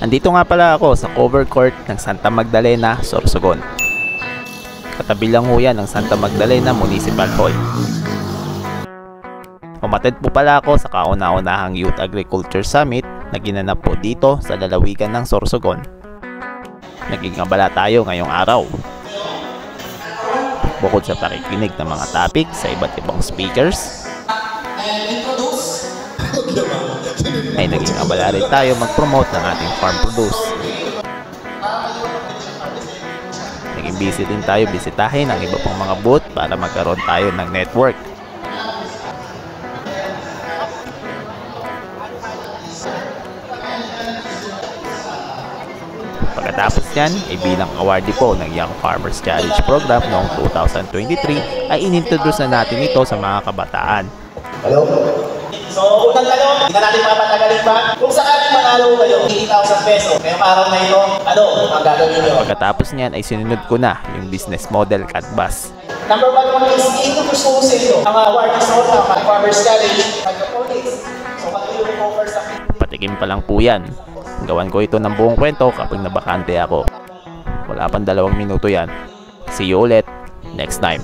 Andito nga pala ako sa cover court ng Santa Magdalena, Sorsogon. Katabi lang ho yan ng Santa Magdalena Municipal Hall. Umattend po pala ako sa kauna-unahang Youth Agriculture Summit na ginanap po dito sa lalawigan ng Sorsogon. Naging abala tayo ngayong araw. Bukod sa pakikinig ng mga topic sa iba't ibang speakers, ay naging abala rin tayo mag-promote ng ating farm produce. Naging busy din tayo bisitahin ang iba pang mga booth para magkaroon tayo ng network. Pagkatapos yan, ay bilang awardee po ng Young Farmers Challenge Program noong 2023 ay inintroduce na natin ito sa mga kabataan. Hello? So, unang tanong, hindi na natin mapatagalin pa. Kung sakaling manalo kayo, 80,000 pesos, ngayong araw na ito, ano ang gagawin nyo? Pagkatapos niyan ay sinunod ko na yung business model Catbus. Number 1 is introduce ko sa inyo ang award is all ng Farmers Challenge Pagka-Police. So, patuloy yung offer sa Patikim pa lang po yan. Gawan ko ito ng buong kwento kapag nabakante ako. Wala pang 2 minuto yan. See you ulit next time.